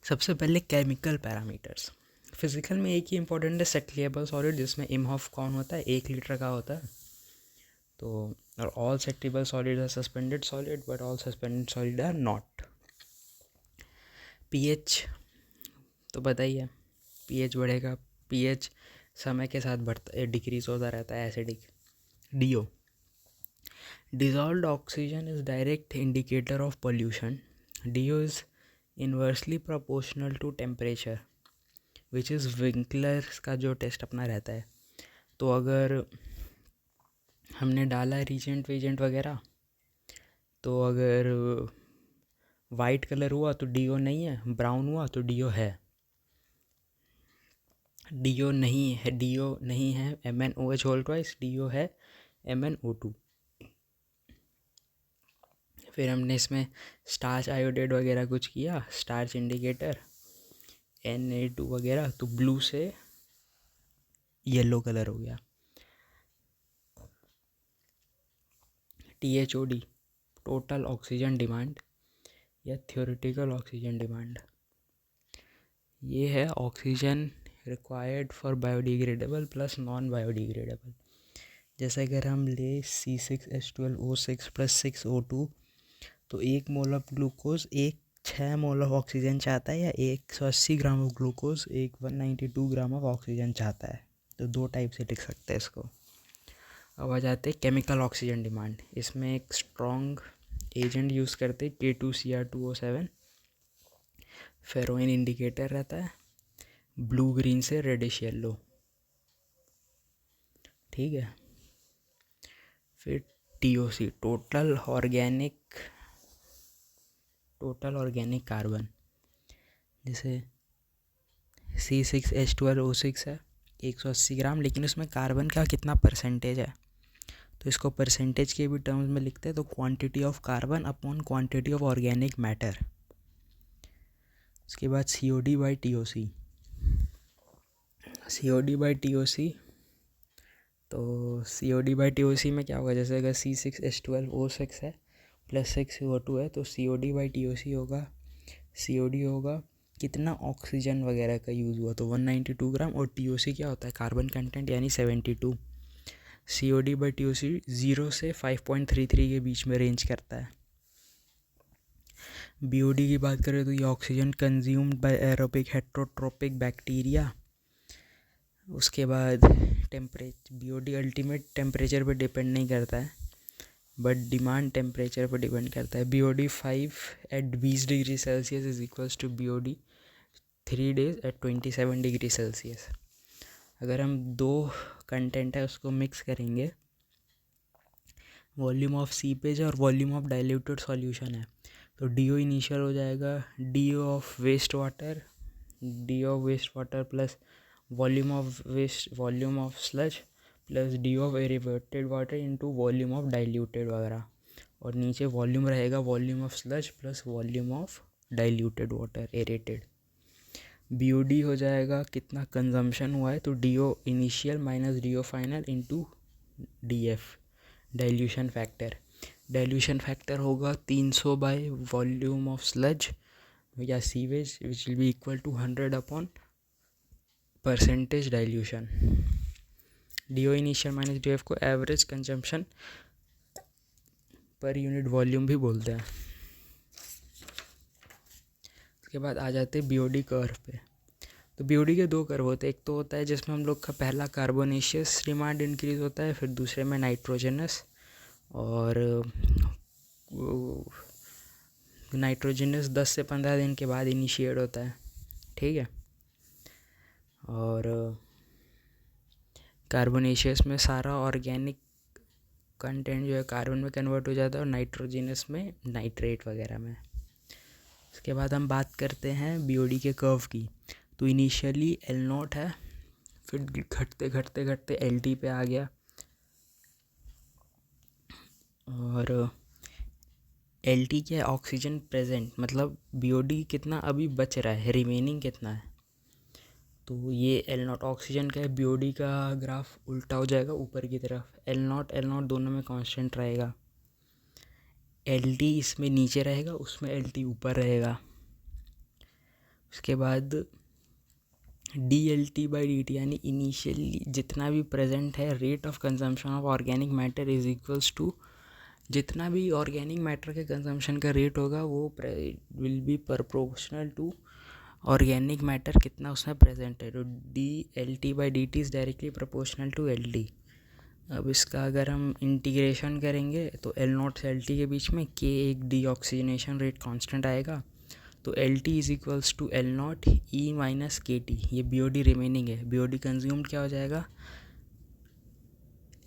सबसे पहले chemical parameters. Physical में एक ही इंपॉर्टेंट है, सेटलिएबल सॉलिड, जिसमें इमहॉफ कौन होता है, 1 लीटर का होता है। तो और all settleable solid are suspended solid but all suspended solid are not. PH तो पता ही है, पीएच बढ़ेगा, पीएच समय के साथ बढ़ता डिक्रीज होता रहता है, acidic. DO, dissolved oxygen is direct indicator of pollution. DO is inversely proportional to temperature, which is Winkler's का जो टेस्ट अपना रहता है। तो अगर हमने डाला रीजेंट वीजेंट वगैरह, तो अगर वाइट कलर हुआ तो DO नहीं है, ब्राउन हुआ तो DO है। DO नहीं है MnOH होल ट्वाइस, DO है MnO2। फिर हमने इसमें स्टार्च आयोडेट वगैरह कुछ किया, स्टार्च इंडिकेटर Na2 वगैरह, तो ब्लू से येलो कलर हो गया। THOD, टोटल ऑक्सीजन डिमांड या थ्योरेटिकल ऑक्सीजन डिमांड। ये है oxygen required for biodegradable plus non biodegradable. जैसे अगर हम ले C6H12O6 + 6O2, तो 1 mole of glucose 6 mole of oxygen चाहता है, या 180 gram of glucose 192 gram of oxygen चाहता है। तो 2 टाइप से लिख सकते हैं इसको। अब आ जाते हैं केमिकल ऑक्सीजन डिमांड। इसमें एक स्ट्रॉन्ग एजेंट यूज़ करते K2Cr2O7, फेरोइन इंडिकेटर रहता है, ब्लू ग्रीन से रेडिश येलो, ठीक है। फिर TOC, टोटल ऑर्गेनिक कार्बन। जैसे C6H12O6 है 180 ग्राम, लेकिन उसमें कार्बन का कितना परसेंटेज है, तो इसको परसेंटेज के भी टर्म्स में लिखते हैं, तो quantity of carbon upon quantity of organic matter. उसके बाद COD/TOC। तो COD/TOC में क्या होगा, जैसे अगर C6H12O6 है + 6CO2 है, तो COD/TOC होगा, COD होगा कितना ऑक्सीजन वगैरह का यूज़ हुआ, तो 192 ग्राम, और TOC क्या होता है, कार्बन कंटेंट, यानी 72। COD/TOC 0 से 5.33 के बीच में रेंज करता है। BOD की बात करें तो ये oxygen consumed by aerobic heterotrophic bacteria. उसके बाद BOD अल्टीमेट टेम्परेचर पे डिपेंड नहीं करता है, बट डिमांड टेम्परेचर पर डिपेंड करता है। BOD 5 at 20 degree Celsius is equals to BOD 3 days at 27 degree Celsius. अगर हम 2 कंटेंट है उसको मिक्स करेंगे, वॉल्यूम ऑफ सीपेज और वॉल्यूम ऑफ डाइल्यूटेड सॉल्यूशन है, तो DO इनिशियल हो जाएगा DO of waste water plus volume of sludge plus DO of aerated water into volume of diluted वगैरह, और नीचे वॉल्यूम रहेगा volume of sludge plus volume of diluted water aerated. BOD हो जाएगा कितना कंजम्पशन हुआ है, तो DO initial minus DO final into DF dilution factor होगा 300 बाय वॉल्यूम ऑफ स्लज या sewage, which will be equal to 100 upon percentage dilution. DO initial minus DF को average consumption per unit volume भी बोलते हैं। उसके बाद आ जाते हैं BOD कर्व पे। तो BOD के 2 कर्व होते हैं, एक तो होता है जिसमें हम लोग का पहला कार्बोनेशियस डिमांड इंक्रीज होता है, फिर दूसरे में नाइट्रोजनस, और नाइट्रोजनस 10 से 15 दिन के बाद इनिशिएट होता है, ठीक है। और कार्बोनेशियस में सारा ऑर्गेनिक कंटेंट जो है कार्बन में कन्वर्ट हो जाता है, और नाइट्रोजनस में नाइट्रेट वगैरह में। उसके बाद हम बात करते हैं BOD के कर्व की। तो इनिशियली L0 है, फिर घटते LT पे आ गया, और LT क्या है, ऑक्सीजन प्रेजेंट, मतलब BOD कितना अभी बच रहा है, रिमेनिंग कितना है, तो ये L0 ऑक्सीजन का है। BOD का ग्राफ उल्टा हो जाएगा ऊपर की तरफ, L0 दोनों में कांस्टेंट रहेगा, LT इसमें नीचे रहेगा, उसमें LT ऊपर रहेगा। उसके बाद DLT/dt यानी इनिशियली जितना भी प्रेजेंट है rate of consumption of organic matter is equals to जितना भी ऑर्गेनिक मैटर के कंजम्पशन का रेट होगा वो will be proportional to organic matter कितना उसमें प्रेजेंट है। तो DLT/dt is directly proportional to LT। अब इसका अगर हम इंटीग्रेशन करेंगे तो L0 से LT के बीच में K एक डीऑक्सीजनेशन रेट कांस्टेंट आएगा, तो LT is equals to L0 E minus KT। ये BOD रिमेनिंग है, BOD कंज्यूम्ड क्या हो जाएगा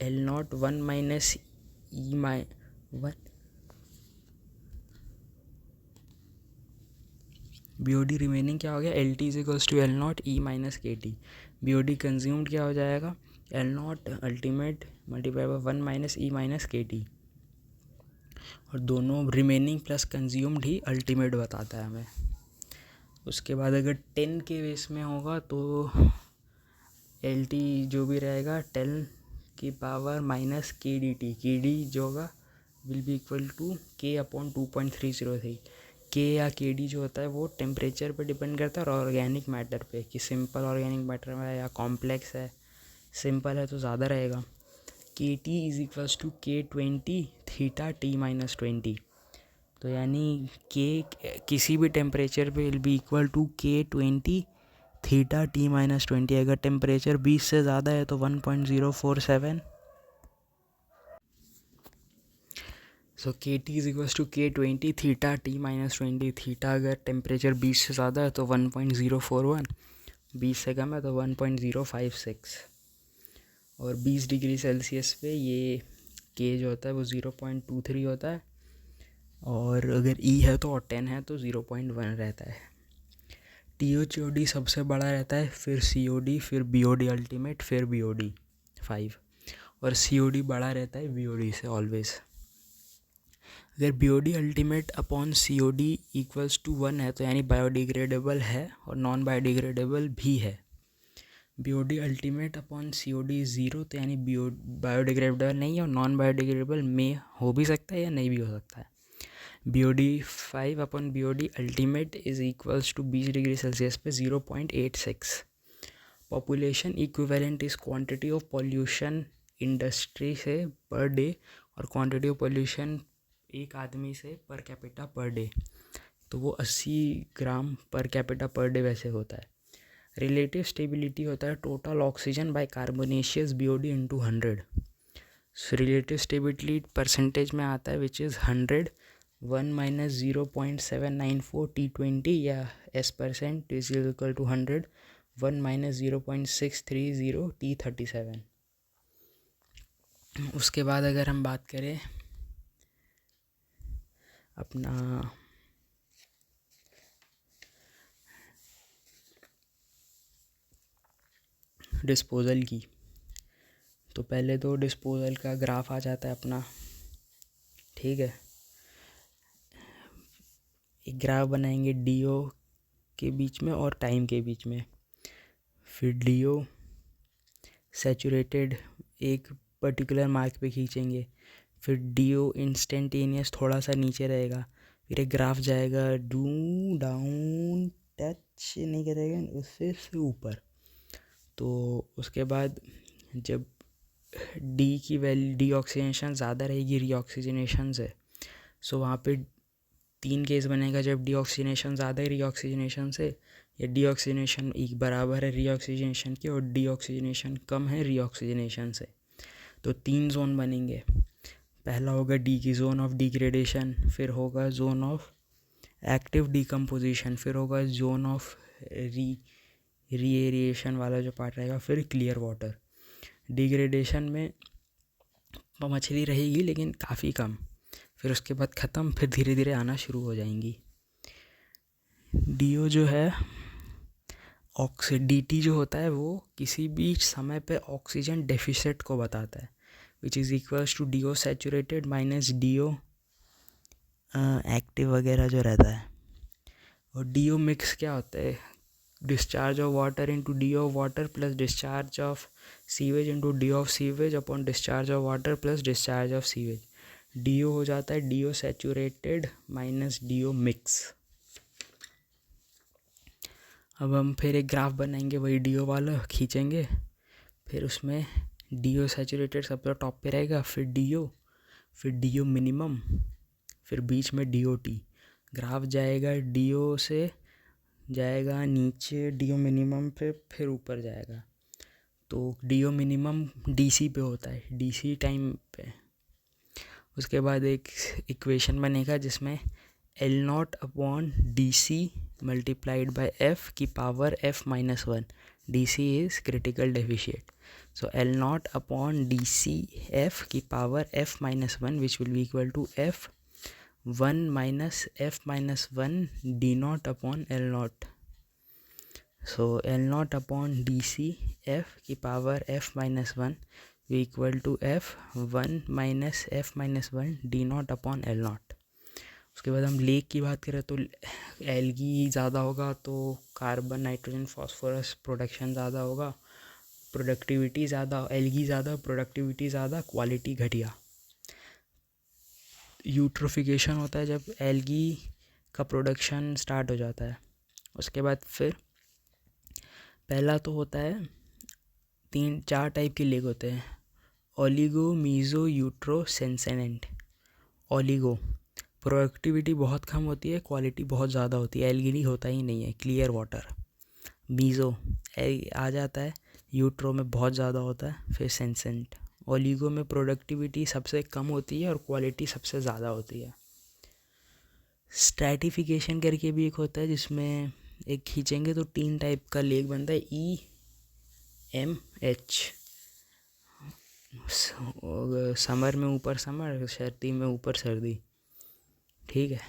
L0 1 minus E 1 BOD remaining क्या हो गया LT is equals to L0 E minus KT। BOD consumed क्या हो जाएगा L0 ultimate multiply by 1 minus E minus KT, और दोनों रिमेनिंग प्लस कंज्यूम्ड ही अल्टीमेट बताता है हमें। उसके बाद अगर 10 के बेस में होगा तो LT जो भी रहेगा 10 की पावर माइनस KD जो होगा will be equal to K upon 2.303। K या KD जो होता है वो टेम्परेचर पे डिपेंड करता है और ऑर्गेनिक मैटर पे, कि सिंपल ऑर्गेनिक मैटर है या कॉम्प्लेक्स है। सिंपल है तो ज़्यादा रहेगा। KT is equals to K20 theta T minus 20। तो यानी K किसी भी टेम्परेचर पे will be equal to K20 theta T minus 20। अगर टेम्परेचर 20 से ज़्यादा है तो 1.047। So KT is equals to K20 theta T minus 20। Theta अगर टेम्परेचर 20 से ज़्यादा है तो 1.041, 20 से कम है तो 1.056, और 20 डिग्री सेल्सियस पे ये K जो होता है वो 0.23 होता है, और अगर E है तो और 10 है तो 0.1 रहता है। TOCOD सबसे बड़ा रहता है, फिर COD, फिर BOD अल्टीमेट, फिर BOD 5, और COD बड़ा रहता है BOD से ऑलवेज। अगर BOD ultimate upon COD equals to 1 है तो यानी बायोडिग्रेडेबल है और नॉन बायोडिग्रेडेबल भी है। BOD अल्टीमेट अपॉन COD 0 तो यानी बायोडिग्रेडेबल नहीं है और नॉन बायोडिग्रेडेबल में हो भी सकता है या नहीं भी हो सकता है। BOD 5 upon BOD ultimate is equals to 20 degree Celsius पे 0.86। Population equivalent is quantity of pollution industry से पर डे और क्वांटिटी ऑफ पॉल्यूशन एक आदमी से पर कैपिटा पर डे, तो वो 80 ग्राम पर कैपिटा पर डे वैसे होता है। रिलेटिव स्टेबिलिटी होता है total oxygen by carbonaceous BOD into 100। Relative stability percentage में आता है विच इज़ 100 1 माइनस 0.794 T20 या S% is equal to 100 1 minus 0.630 T37। उसके बाद अगर हम बात करें अपना डिस्पोज़ल की, तो पहले तो डिस्पोज़ल का ग्राफ आ जाता है अपना, ठीक है। एक ग्राफ बनाएंगे DO के बीच में और टाइम के बीच में, फिर DO सैचुरेटेड एक पर्टिकुलर मार्क पे खींचेंगे, फिर DO इंस्टेंटेनियस थोड़ा सा नीचे रहेगा, फिर एक ग्राफ जाएगा डाउन टच नहीं करेगा उससे से ऊपर। तो उसके बाद जब डी की वैल्यू डीऑक्सीजनेशन ज़्यादा रहेगी रीऑक्सीजनेशन से, सो वहाँ पे 3 केस बनेगा, जब डीऑक्सीजनेशन ज़्यादा है रीऑक्सीजनेशन से, या डीऑक्सीजनेशन एक बराबर है रीऑक्सीजनेशन के और डीऑक्सीजनेशन कम है रीऑक्सीजनेशन से। तो 3 जोन बनेंगे। पहला होगा डी की जोन ऑफ डिग्रेडेशन, फिर होगा जोन ऑफ एक्टिव डिकम्पोजिशन, फिर होगा जोन ऑफ रीएरिएशन वाला जो पार्ट रहेगा, फिर क्लियर वाटर। डिग्रेडेशन में मछली रहेगी लेकिन काफ़ी कम, फिर उसके बाद ख़त्म, फिर धीरे धीरे आना शुरू हो जाएंगी। DO जो है DT जो होता है वो किसी भी समय पे ऑक्सीजन डेफिसिट को बताता है, which is equals to DO saturated minus DO active वगैरह जो रहता है। और DO मिक्स क्या होता है, discharge of water into DO of water plus discharge of sewage into DO of sewage upon discharge of water plus discharge of sewage. DO हो जाता है DO saturated minus DO mix. अब हम फिर एक ग्राफ बनाएंगे, वही डीओ वाला खींचेंगे, फिर उसमें डीओ सैचुरेटेड सबसे टॉप पे रहेगा, फिर डीओ मिनिमम, फिर बीच में डीओ टी। ग्राफ जाएगा डीओ से जाएगा नीचे डीओ मिनिमम पे, फिर ऊपर जाएगा। तो डीओ मिनिमम डीसी पे होता है, डीसी टाइम पे। उसके बाद एक इक्वेशन बनेगा जिसमें L naught upon D C multiplied by F की power F minus one, D C is critical deficit, so L naught upon D C F की power F minus one which will be equal to F one minus F minus one D naught upon L naught. So L naught upon D C F की power F minus one equal to F one minus F minus one D naught upon L not. उसके बाद हम lake की बात करें तो algae ज़्यादा होगा तो कार्बन नाइट्रोजन फॉस्फोरस प्रोडक्शन ज़्यादा होगा, प्रोडक्टिविटी ज़्यादा, एल्गी ज़्यादा, प्रोडक्टिविटी ज़्यादा, क्वालिटी घटिया। यूट्रोफिकेशन होता है जब एल्गी का प्रोडक्शन स्टार्ट हो जाता है। उसके बाद फिर पहला तो होता है, 3-4 टाइप के लेक होते हैं, oligo, meso, eutro, senescent. Oligo productivity बहुत कम होती है, क्वालिटी बहुत ज़्यादा होती है, एल्गी होता ही नहीं है, क्लियर वाटर। मीज़ो आ जाता है, यूट्रो में बहुत ज़्यादा होता है, फिर सेंसेंट। ओलिगो में प्रोडक्टिविटी सबसे कम होती है और क्वालिटी सबसे ज़्यादा होती है। स्ट्रैटिफिकेशन करके भी एक होता है जिसमें एक खींचेंगे तो 3 टाइप का लेक बनता है, ई एम एच। समर में ऊपर समर, सर्दी में ऊपर सर्दी। ठीक है।